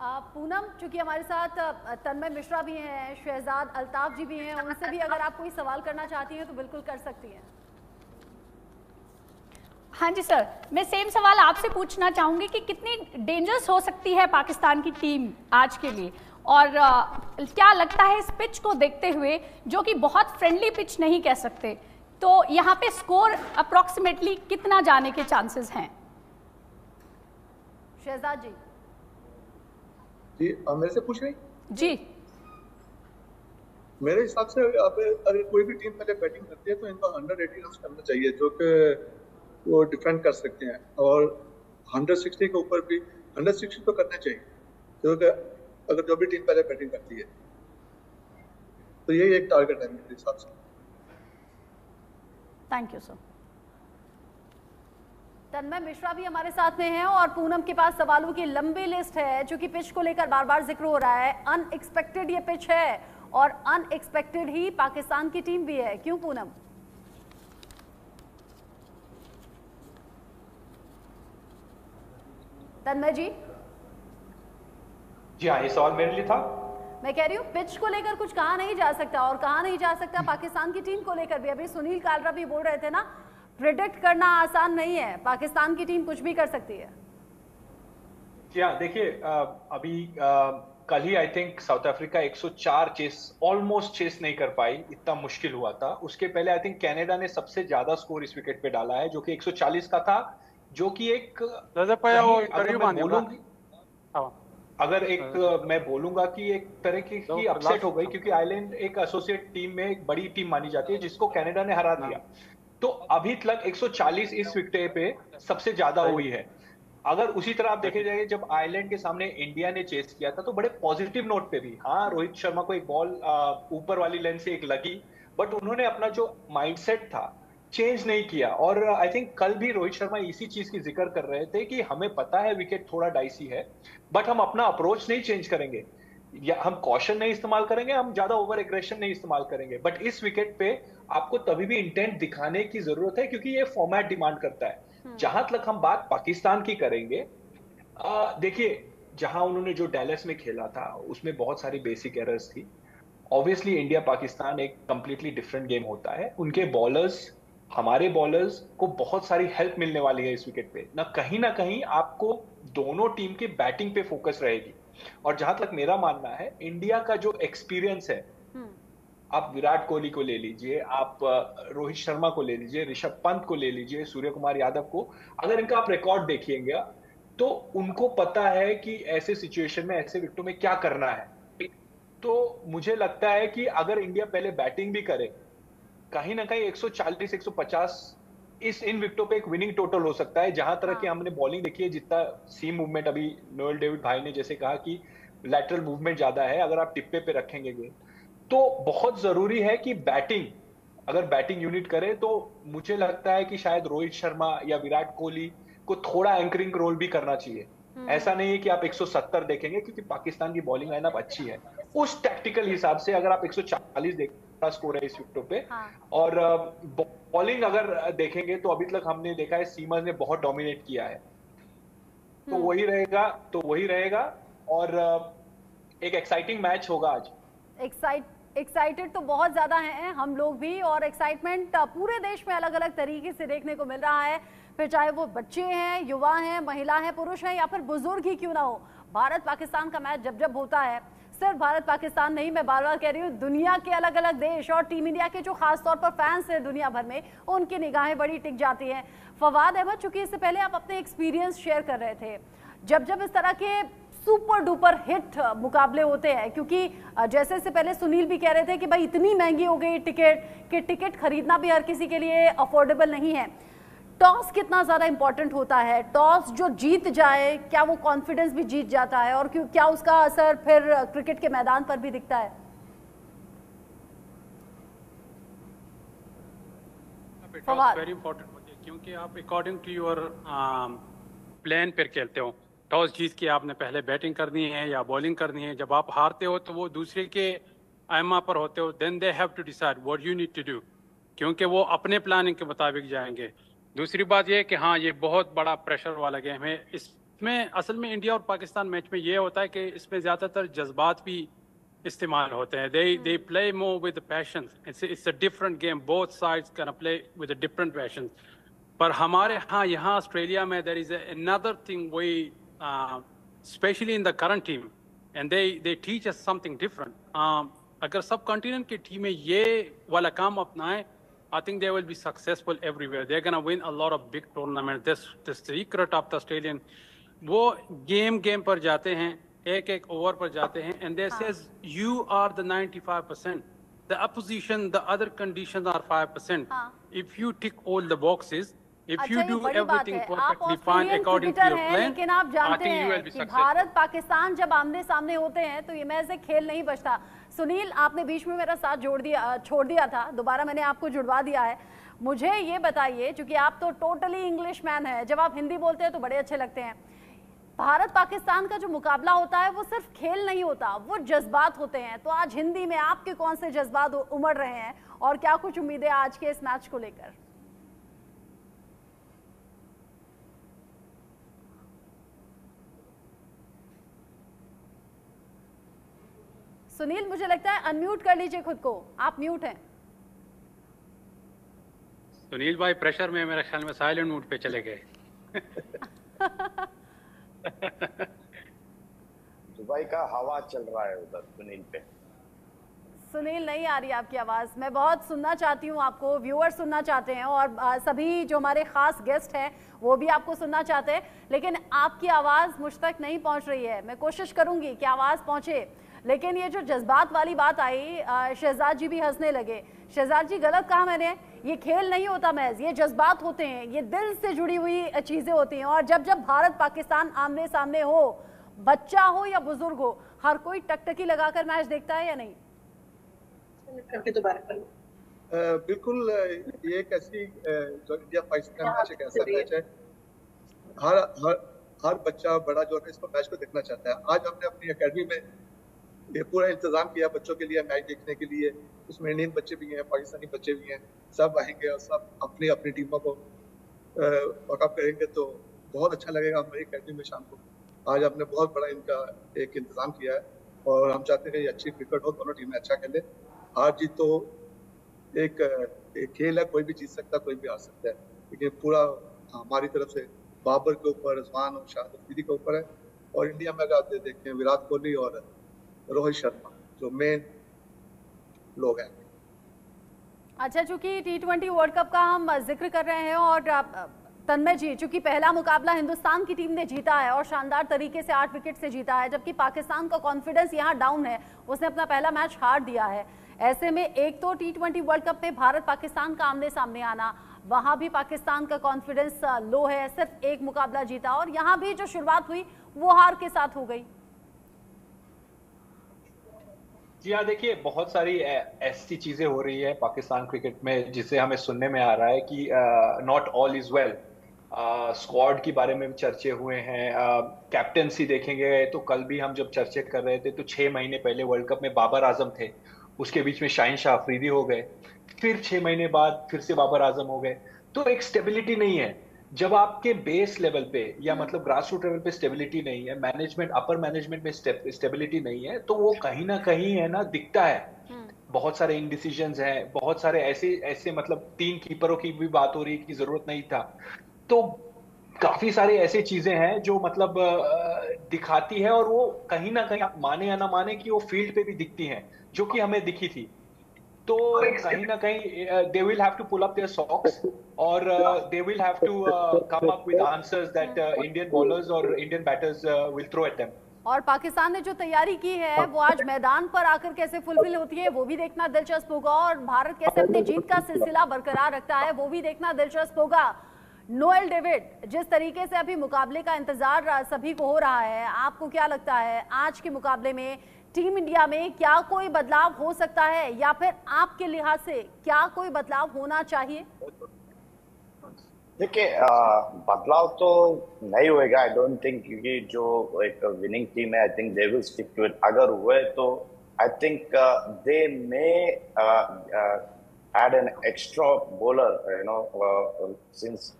पूनम, चूंकि हमारे साथ तन्मय मिश्रा भी हैं, शहजाद अल्ताफ जी भी हैं, उनसे भी अगर आप कोई सवाल करना चाहती हैं तो बिल्कुल कर सकती हैं। हाँ जी सर, मैं सेम सवाल आपसे पूछना चाहूंगी कि कितनी डेंजरस हो सकती है पाकिस्तान की टीम आज के लिए, और क्या लगता है इस पिच को देखते हुए, जो कि बहुत फ्रेंडली पिच नहीं कह सकते, तो यहाँ पे स्कोर अप्रोक्सीमेटली कितना जाने के चांसेस हैं? शहजाद जी। जी, मेरे से पूछ रही? जी, मेरे हिसाब से अगर कोई भी टीम पहले बैटिंग करती है तो इनको 180 रन करना चाहिए, जो कि वो डिफेंड कर सकते हैं, और 160 के ऊपर भी 160 तो करना चाहिए, क्योंकि अगर जो भी टीम पहले बैटिंग करती है तो यही एक टारगेट है मेरे हिसाब से। Thank you sir. Tanmay Mishra भी हमारे साथ में हैं और पूनम के पास सवालों की लंबी लिस्ट है, जो कि पिच को लेकर बार बार जिक्र हो रहा है। अनएक्सपेक्टेड ये पिच है और अनएक्सपेक्टेड ही पाकिस्तान की टीम भी है, क्यों पूनम? तन्मय जी। जी हाँ, ये सवाल मेरे लिए था। मैं कह रही हूँ पिच को लेकर कुछ कहा नहीं जा सकता, और कहा नहीं जा सकता पाकिस्तान की टीम को लेकर भी। अभी सुनील कालरा भी बोल रहे थे ना, प्रेडिक्ट करना आसान नहीं है, पाकिस्तान की टीम कुछ भी कर सकती है। जी हाँ, देखिए अभी कल ही I think South Africa 104 chase almost chase नहीं कर पाई, इतना मुश्किल हुआ था। उसके पहले आई थिंक कनाडा ने सबसे ज्यादा स्कोर इस विकेट पे डाला है, जो कि 140 का था, जो कि एक मैं बोलूंगा कि एक तरह की अपसेट हो गई, क्योंकि आयरलैंड एक एसोसिएट टीम में एक बड़ी टीम मानी जाती है, जिसको कनाडा ने हरा दिया। तो अभी तक 140 इस विकेट पे सबसे ज्यादा हुई है। अगर उसी तरह आप देखे जाए, जब आयरलैंड के सामने इंडिया ने चेस किया था तो बड़े पॉजिटिव नोट पे भी, हाँ रोहित शर्मा को एक बॉल ऊपर वाली लाइन से एक लगी, बट उन्होंने अपना जो माइंडसेट था चेंज नहीं किया। और आई थिंक कल भी रोहित शर्मा इसी चीज की जिक्र कर रहे थे कि हमें पता है विकेट थोड़ा डाइसी है, बट हम अपना अप्रोच नहीं चेंज करेंगे, या हम कॉशन नहीं इस्तेमाल करेंगे, हम ज्यादा ओवर एग्रेशन नहीं इस्तेमाल करेंगे। बट इस विकेट पे आपको तभी भी इंटेंट दिखाने की जरूरत है, क्योंकि ये फॉर्मेट डिमांड करता है। जहां तक हम बात पाकिस्तान की करेंगे, देखिए जहां उन्होंने जो डैलस में खेला था उसमें बहुत सारी बेसिक एरर्स थी। ऑब्वियसली इंडिया पाकिस्तान एक कंप्लीटली डिफरेंट गेम होता है। उनके बॉलर्स, हमारे बॉलर्स को बहुत सारी हेल्प मिलने वाली है इस विकेट पे। ना कहीं आपको दोनों टीम के बैटिंग पे फोकस रहेगी। और जहां तक मेरा मानना है, इंडिया का जो एक्सपीरियंस है, आप विराट कोहली को ले लीजिए, आप रोहित शर्मा को ले लीजिए, ऋषभ पंत को ले लीजिए, सूर्य कुमार यादव को, अगर इनका आप रिकॉर्ड देखिएगा तो उनको पता है कि ऐसे सिचुएशन में, ऐसे विकेटों में क्या करना है। तो मुझे लगता है कि अगर इंडिया पहले बैटिंग भी करे, कहीं ना कहीं 140-150 इन विकेटों पे एक विनिंग टोटल हो सकता है। जहां तरह की हमने बॉलिंग देखी है, जितना सीम मूवमेंट, अभी नोएल डेविड भाई ने जैसे कहा कि लैटरल मूवमेंट ज्यादा है, अगर आप टिप्पे पे रखेंगे गेंद, तो बहुत जरूरी है कि अगर बैटिंग यूनिट करे, तो मुझे लगता है कि शायद रोहित शर्मा या विराट कोहली को थोड़ा एंकरिंग रोल भी करना चाहिए। ऐसा नहीं है कि आप 170 देखेंगे, क्योंकि पाकिस्तान की बॉलिंग लाइनअप अच्छी है। उस टैक्टिकल हिसाब से अगर आप 140 देख स्कोर है इस विकेटों पे, और बॉलिंग अगर देखेंगे तो अभी तक हमने देखा है सीमर्स ने बहुत डोमिनेट किया है, तो वही रहेगा और एक एक्साइटिंग मैच होगा आज। एक्साइटेड तो बहुत ज्यादा हैं हम लोग भी, और एक्साइटमेंट पूरे देश में अलग अलग तरीके से देखने को मिल रहा है, फिर चाहे वो बच्चे हैं, युवा हैं, महिला हैं, पुरुष हैं या फिर बुजुर्ग ही क्यों ना हो। भारत पाकिस्तान का मैच जब जब होता है, सिर्फ भारत पाकिस्तान नहीं, मैं बार बार कह रही हूँ, दुनिया के अलग अलग देश और टीम इंडिया के जो खास तौर पर फैंस हैं दुनिया भर में, उनकी निगाहें बड़ी टिक जाती हैं। फवाद अहमद, चूंकि इससे पहले आप अपने एक्सपीरियंस शेयर कर रहे थे, जब जब इस तरह के सुपर डुपर हिट मुकाबले होते हैं, क्योंकि जैसे इससे पहले सुनील भी कह रहे थे कि भाई इतनी महंगी हो गई टिकट कि टिकट खरीदना भी हर किसी के लिए अफोर्डेबल नहीं है। टॉस कितना ज्यादा इंपॉर्टेंट होता है, टॉस जो जीत जाए क्या वो कॉन्फिडेंस भी जीत जाता है, और क्या उसका असर फिर क्रिकेट के मैदान पर भी दिखता है? टॉस वेरी इंपॉर्टेंट होती है, क्योंकि आप अकॉर्डिंग टू योर प्लान पर खेलते हो। टॉस जीत के आपने पहले बैटिंग करनी है या बॉलिंग करनी है। जब आप हारते हो तो वो दूसरे के आयमा पर होते हो, then they have to decide what you need to do, क्योंकि वो अपने प्लानिंग के मुताबिक जाएंगे। दूसरी बात ये कि हाँ, ये बहुत बड़ा प्रेशर वाला गेम है। इसमें असल में इंडिया और पाकिस्तान मैच में ये होता है कि इसमें ज़्यादातर जज्बात भी इस्तेमाल होते हैं। They play more with passion. It's a different game, both sides can play with a different passion. पर हमारे यहाँ ऑस्ट्रेलिया में there is another thing we specially in the current team, and they teach us something different. अगर सब कॉन्टिनेंट की टीमें ये वाला काम अपनाएं, I think they will be successful everywhere. They're going to win a lot of big tournaments. The secret of the Australian, वो game पर जाते हैं, एक ओवर पर जाते हैं, and they says you are the 95%. The opposition, the other conditions are 5%. If you tick all the boxes, if you do everything perfectly fine according to your plan, लेकिन आप जानते हैं कि भारत पाकिस्तान जब आमने सामने होते हैं तो ये मैच से खेल नहीं बचता। सुनील, आपने बीच में मेरा साथ छोड़ दिया था, दोबारा मैंने आपको जुड़वा दिया है। मुझे ये बताइए, क्योंकि आप तो टोटली इंग्लिश मैन है, जब आप हिंदी बोलते हैं तो बड़े अच्छे लगते हैं। भारत पाकिस्तान का जो मुकाबला होता है वो सिर्फ खेल नहीं होता, वो जज्बात होते हैं। तो आज हिंदी में आपके कौन से जज्बात उमड़ रहे हैं और क्या कुछ उम्मीदें आज के इस मैच को लेकर? सुनील, मुझे लगता है अनम्यूट कर लीजिए खुद को, आप म्यूट हैं। सुनील भाई प्रेशर में मेरे ख्याल में साइलेंट मोड पे चले गए। दुबई का हवा चल रहा है उधर सुनील पे। सुनील, नहीं आ रही आपकी आवाज। मैं बहुत सुनना चाहती हूँ आपको, व्यूअर्स सुनना चाहते हैं और सभी जो हमारे खास गेस्ट हैं वो भी आपको सुनना चाहते हैं, लेकिन आपकी आवाज मुझ तक नहीं पहुंच रही है। मैं कोशिश करूंगी कि आवाज पहुंचे, लेकिन ये जो जज्बात वाली बात आई, शहजाद जी भी हंसने लगे। शहजाद जी, गलत कहा मैंने? ये खेल नहीं होता महज, ये जज्बात होते हैं, ये दिल से जुड़ी हुई चीजें होती हैं। और जब जब भारत पाकिस्तान आमने सामने हो, बच्चा हो या बुजुर्ग हो, हर कोई टकटकी लगाकर मैच देखता है या नहीं? बिल्कुल, ये एक ऐसी जो इंडिया पाकिस्तान मैच एक ऐसा मैच है, हर बच्चा बड़ा जो है इस मैच को देखना चाहता है। आज हमने अपनी एकेडमी में ये पूरा इंतजाम किया बच्चों के लिए मैच देखने के लिए। उसमें इंडियन बच्चे भी हैं, पाकिस्तानी बच्चे भी हैं, सब आएंगे और सब अपनी अपनी टीमों को वॉकअप करेंगे, तो बहुत अच्छा लगेगा हमारी एकेडमी में शाम को। आज हमने बहुत बड़ा इनका एक इंतजाम किया है और हम चाहते हैं कि अच्छी क्रिकेट हो, दोनों टीमें अच्छा खेले। हार जीत तो एक खेल है, कोई भी जीत सकता है, कोई भी हार सकता है, लेकिन पूरा हमारी तरफ से बाबर के ऊपर, रिजवान और शाहिद अफरीदी के ऊपर है। और इंडिया में अगर देखें, विराट कोहली और रोहित शर्मा जो मेन लोग हैं। अच्छा, चूंकि T20 वर्ल्ड कप का हम जिक्र कर रहे हैं और तन्मय जी, चूंकि पहला मुकाबला हिंदुस्तान की टीम ने जीता है और शानदार तरीके से 8 विकेट से जीता है, जबकि पाकिस्तान का कॉन्फिडेंस यहाँ डाउन है, उसने अपना पहला मैच हार दिया है। ऐसे में एक तो T20 वर्ल्ड कप में भारत पाकिस्तान का आमने सामने आना, वहां भी पाकिस्तान का कॉन्फिडेंस लो है, सिर्फ एक मुकाबला जीता, और यहाँ भी जो शुरुआत हुई वो हार के साथ हो गई। जी हाँ, देखिए बहुत सारी ऐसी चीजें हो रही है पाकिस्तान क्रिकेट में जिसे हमें सुनने में आ रहा है कि not all is well. Squad के बारे में भी चर्चे हुए हैं। कैप्टेंसी देखेंगे तो कल भी हम जब चर्चे कर रहे थे तो 6 महीने पहले वर्ल्ड कप में बाबर आजम थे, उसके बीच में शाहीन शाह अफरीदी हो गए, फिर 6 महीने बाद फिर से बाबर आजम हो गए। तो एक स्टेबिलिटी नहीं है। जब आपके बेस लेवल पे या मतलब ग्रास रूट लेवल पे स्टेबिलिटी नहीं है, मैनेजमेंट अपर मैनेजमेंट में स्टेबिलिटी नहीं है, तो वो कहीं ना कहीं है ना दिखता है। बहुत सारे इनडिसीजंस हैं, बहुत सारे ऐसे ऐसे मतलब 3 कीपरों की भी बात हो रही है कि जरूरत नहीं था। तो काफी सारी ऐसी चीजें हैं जो मतलब दिखाती है, और वो कहीं ना कहीं आप माने या ना माने कि वो फील्ड पे भी दिखती हैं, जो कि हमें दिखी थी। तो कहीं ना कहीं they will have to pull up their socks और they will have to come up with answers that Indian bowlers और Indian batters will throw at them. और पाकिस्तान ने जो तैयारी की है वो आज मैदान पर आकर कैसे फुलफिल होती है वो भी देखना दिलचस्प होगा, और भारत कैसे अपनी जीत का सिलसिला बरकरार रखता है वो भी देखना दिलचस्प होगा। नोएल डेविड, जिस तरीके से अभी मुकाबले का इंतजार सभी को हो रहा है, आपको क्या लगता है आज के मुकाबले में टीम इंडिया में क्या कोई बदलाव हो सकता है, या फिर आपके लिहाज से क्या कोई बदलाव होना चाहिए? देखिए, बदलाव तो नहीं होएगा आई डोंट थिंक, क्योंकि जो एक विनिंग टीम है I think they will stick to it. अगर हुए तो I think they may add an extra bowler, since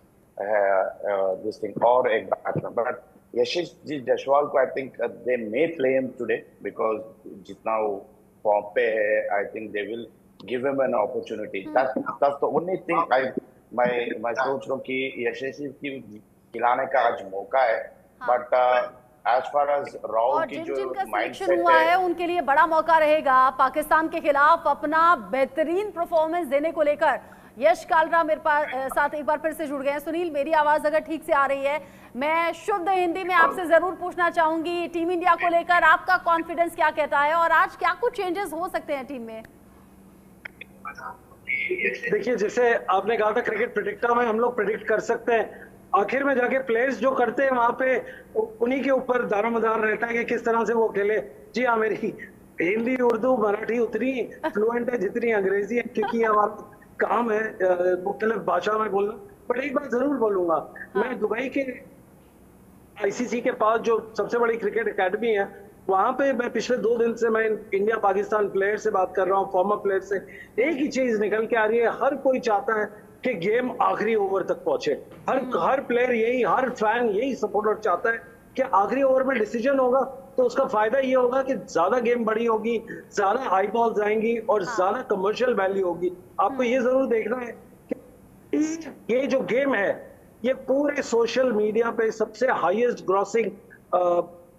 this thing, or a batter. But यशस्वी जायसवाल को I think they may play him today because जितना वो फॉर्म पे है I think they will give him an opportunity. That's the only thing मैं सोच रहा हूँ कि यशस्वी की खिलाने का आज मौका है, but as far as Rahul की जो जिनका माइंडसेट सिलेक्शन हुआ है उनके लिए बड़ा मौका रहेगा पाकिस्तान के खिलाफ अपना बेहतरीन परफॉर्मेंस देने को लेकर। यश कालरा मेरे पास साथ एक बार फिर से जुड़ गए हैं। सुनील, मेरी आवाज अगर ठीक से आ रही है, मैं शुद्ध हिंदी में आपसे जरूर पूछना चाहूंगी टीम इंडिया को लेकर आपका कॉन्फिडेंस क्या कहता है, और आज क्या कुछ चेंजेस हो सकते हैं टीम में? देखिए, जैसे आपने कहा था क्रिकेट प्रेडिक्टर में हम लोग प्रेडिक्ट कर सकते हैं, आखिर में जाके प्लेयर्स जो करते हैं वहां पे उन्हीं के ऊपर दारोमदार रहता है कि किस तरह से वो खेले। जी हाँ, मेरी हिंदी उर्दू मराठी उतनी फ्लुएंट है जितनी अंग्रेजी है, क्योंकि हमारा काम है मुख्तलिफ भाषा में बोलना। पर एक बात जरूर बोलूंगा, मैं दुबई के आईसीसी के पास जो सबसे बड़ी क्रिकेट एकेडमी है वहां पे मैं पिछले 2 दिन से मैं इंडिया पाकिस्तान प्लेयर से बात कर रहा हूँ, फॉर्मर प्लेयर से। एक ही चीज निकल के आ रही है, हर कोई चाहता है कि गेम आखिरी ओवर तक पहुंचे। हर प्लेयर यही, हर फैन यही सपोर्टर चाहता है कि आखिरी ओवर में डिसीजन होगा तो उसका फायदा ये होगा कि ज्यादा गेम बड़ी होगी, ज्यादा हाई बॉल्स आएंगी और ज्यादा कमर्शियल वैल्यू होगी। आपको ये जरूर देखना है कि ये जो गेम है ये पूरे सोशल मीडिया पे सबसे हाईएस्ट ग्रॉसिंग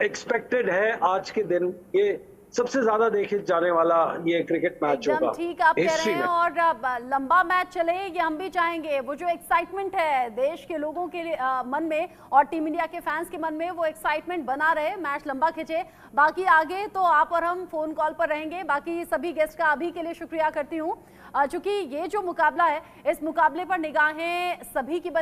एक्सपेक्टेड है आज के दिन। ये सबसे ज्यादा देखे जाने वाला ये क्रिकेट मैच होगा। ठीक आप कह रहे हैं, और लंबा मैच चले ये हम भी चाहेंगे। वो जो एक्साइटमेंट है देश के लोगों के मन में और टीम इंडिया के फैंस के मन में, वो एक्साइटमेंट बना रहे, मैच लंबा खिंचे। बाकी आगे तो आप और हम फोन कॉल पर रहेंगे। बाकी सभी गेस्ट का अभी के लिए शुक्रिया करती हूँ, चूंकि ये जो मुकाबला है इस मुकाबले पर निगाहें सभी की बनी